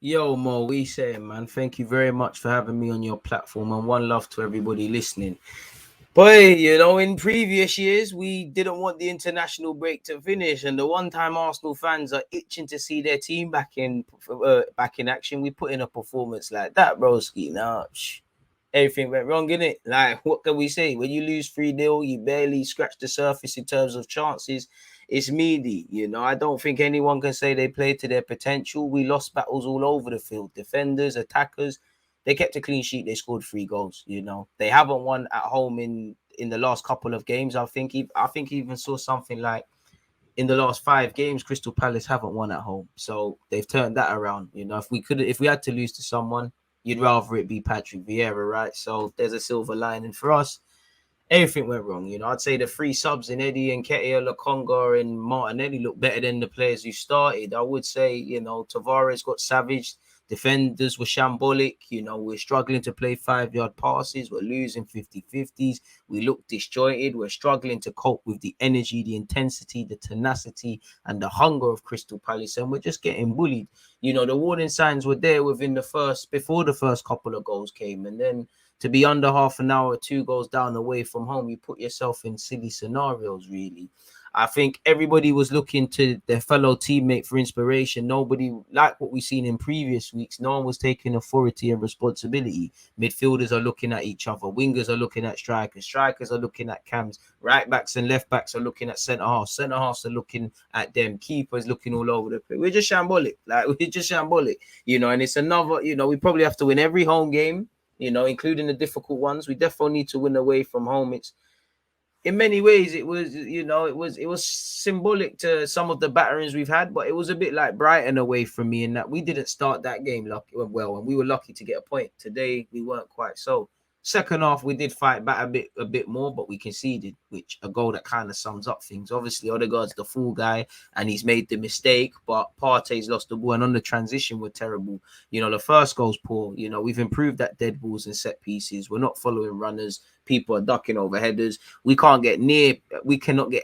Yo, Mo, we saying, man. Thank you very much for having me on your platform, and one love to everybody listening. Boy, in previous years, we didn't want the international break to finish, and the one time Arsenal fans are itching to see their team back in action, we put in a performance like that, broski. Now, everything went wrong, innit? Like, what can we say? When you lose 3-0, you barely scratch the surface in terms of chances. It's meaty, I don't think anyone can say they played to their potential. We lost battles all over the field. Defenders, attackers, they kept a clean sheet. They scored 3 goals. They haven't won at home in the last couple of games. I think even saw something like in the last 5 games, Crystal Palace haven't won at home. So they've turned that around. If we had to lose to someone, you'd rather it be Patrick Vieira, right? So there's a silver lining for us. Everything went wrong. I'd say the 3 subs in Eddie and Ketia, Lokonga and Martinelli look better than the players who started. I would say, Tavares got savaged. Defenders were shambolic. We're struggling to play 5-yard passes. We're losing 50-50s. We look disjointed. We're struggling to cope with the energy, the intensity, the tenacity, and the hunger of Crystal Palace. And we're just getting bullied. The warning signs were there before the first couple of goals came. And then to be under half an hour, 2 goals down away from home, you put yourself in silly scenarios, really. I think everybody was looking to their fellow teammate for inspiration. Nobody, like what we've seen in previous weeks, no one was taking authority and responsibility. Midfielders are looking at each other. Wingers are looking at strikers. Strikers are looking at cams. Right backs and left backs are looking at centre halves. Centre halves are looking at them. Keepers looking all over the place. We're just shambolic. And it's another, we probably have to win every home game, including the difficult ones. We definitely need to win away from home. It's in many ways it was symbolic to some of the batterings we've had, but it was a bit like Brighton away from me in that we didn't start that game well, and we were lucky to get a point. Today we weren't quite so. Second half we did fight back a bit more, but we conceded, which a goal that kind of sums up things. Obviously Odegaard's the full guy and he's made the mistake, but Partey's lost the ball, and on the transition we're terrible. The first goal's poor. We've improved at dead balls and set pieces. We're not following runners. People are ducking over headers. We cannot get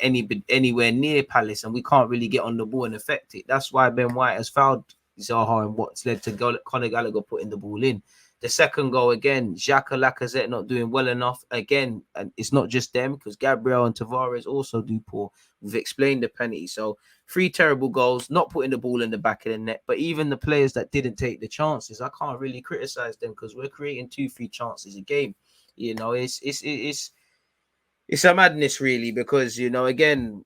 anywhere near Palace, and we can't really get on the ball and affect it. That's why Ben White has fouled Zaha, and what's led to Conor Gallagher putting the ball in. The second goal, again, Xhaka, Lacazette not doing well enough. Again, and it's not just them, because Gabriel and Tavares also do poor. We've explained the penalty. So 3 terrible goals, not putting the ball in the back of the net. But even the players that didn't take the chances, I can't really criticize them, because we're creating 2-3 chances a game. It's a madness, really, because again,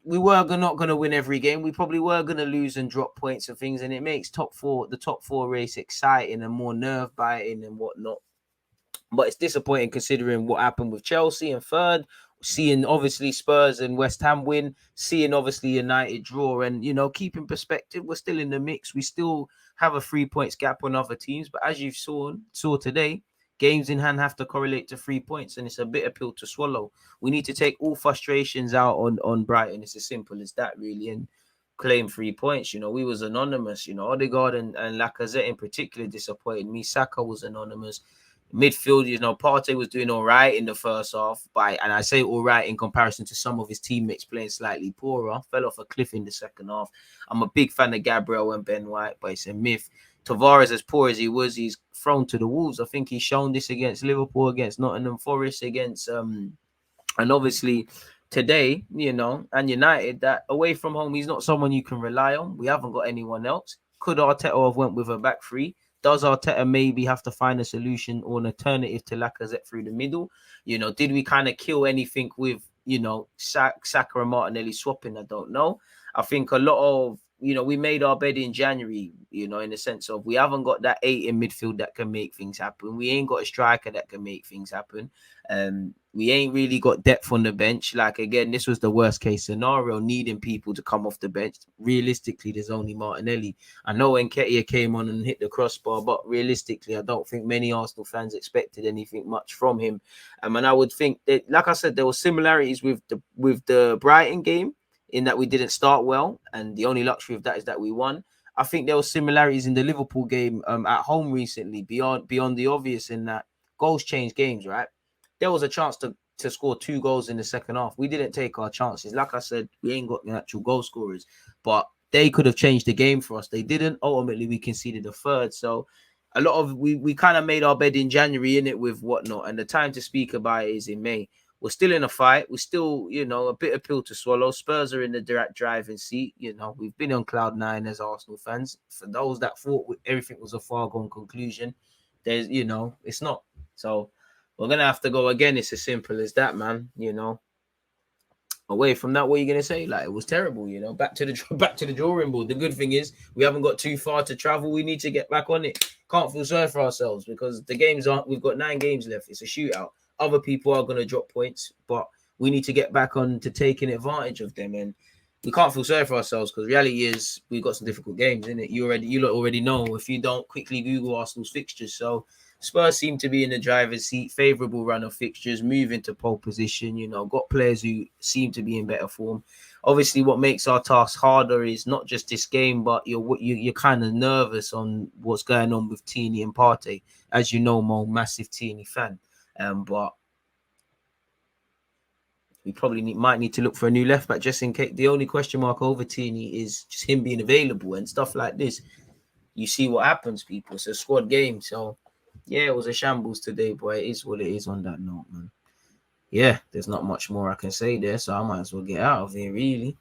we were not going to win every game. We probably were going to lose and drop points and things, and it makes the top four race exciting and more nerve biting and whatnot. But it's disappointing considering what happened with Chelsea in third, seeing obviously Spurs and West Ham win, seeing obviously United draw, and keep in perspective, we're still in the mix. We still have a 3 points gap on other teams, but as you saw today, games in hand have to correlate to 3 points, and it's a bitter pill to swallow. We need to take all frustrations out on Brighton. It's as simple as that, really, and claim 3 points. We was anonymous. Odegaard and Lacazette in particular disappointed me. Saka was anonymous. Midfield, Partey was doing all right in the first half, and I say all right in comparison to some of his teammates playing slightly poorer. Fell off a cliff in the second half. I'm a big fan of Gabriel and Ben White, but it's a myth. Tavares, as poor as he was, he's thrown to the wolves. I think he's shown this against Liverpool, against Nottingham Forest, against and obviously today, and United, that away from home, he's not someone you can rely on. We haven't got anyone else. Could Arteta have went with a back three? Does Arteta maybe have to find a solution or an alternative to Lacazette through the middle? Did we kind of kill anything with, Saka and Martinelli swapping? I don't know. I think a lot of, we made our bed in January, in the sense of we haven't got that 8 in midfield that can make things happen. We ain't got a striker that can make things happen. We ain't really got depth on the bench. Like, again, this was the worst case scenario, needing people to come off the bench. Realistically, there's only Martinelli. I know Nketiah came on and hit the crossbar, but realistically, I don't think many Arsenal fans expected anything much from him. And I would think that, like I said, there were similarities with the Brighton game, in that we didn't start well, and the only luxury of that is that we won. I think there were similarities in the Liverpool game at home recently, beyond the obvious, in that goals change games, right? There was a chance to score 2 goals in the second half. We didn't take our chances. Like I said, we ain't got the actual goal scorers, but they could have changed the game for us. They didn't. Ultimately, we conceded a third. So a lot of we kind of made our bed in January in it with whatnot, and the time to speak about it is in May. We're still in a fight. We're still, a bit of pill to swallow. Spurs are in the direct driving seat. We've been on cloud nine as Arsenal fans. For those that thought everything was a far gone conclusion, there's, it's not. So we're gonna have to go again. It's as simple as that, man. Away from that, what are you gonna say? Like, it was terrible, back to the drawing board. The good thing is we haven't got too far to travel. We need to get back on it. Can't feel sorry for ourselves because the games aren't. We've got 9 games left. It's a shootout. Other people are gonna drop points, but we need to get back on to taking advantage of them. And we can't feel sorry for ourselves because reality is we've got some difficult games, isn't it? You lot already know if you don't quickly Google Arsenal's fixtures. So Spurs seem to be in the driver's seat, favourable run of fixtures, moving to pole position, got players who seem to be in better form. Obviously, what makes our task harder is not just this game, but you're kind of nervous on what's going on with Tierney and Partey. As you know, Mo, massive Tierney fan. But we probably might need to look for a new left back just in case. The only question mark over Tierney is just him being available and stuff like this. You see what happens, people. It's a squad game, so yeah, it was a shambles today, but it is what it is on that note, man. Yeah, there's not much more I can say there, so I might as well get out of here, really.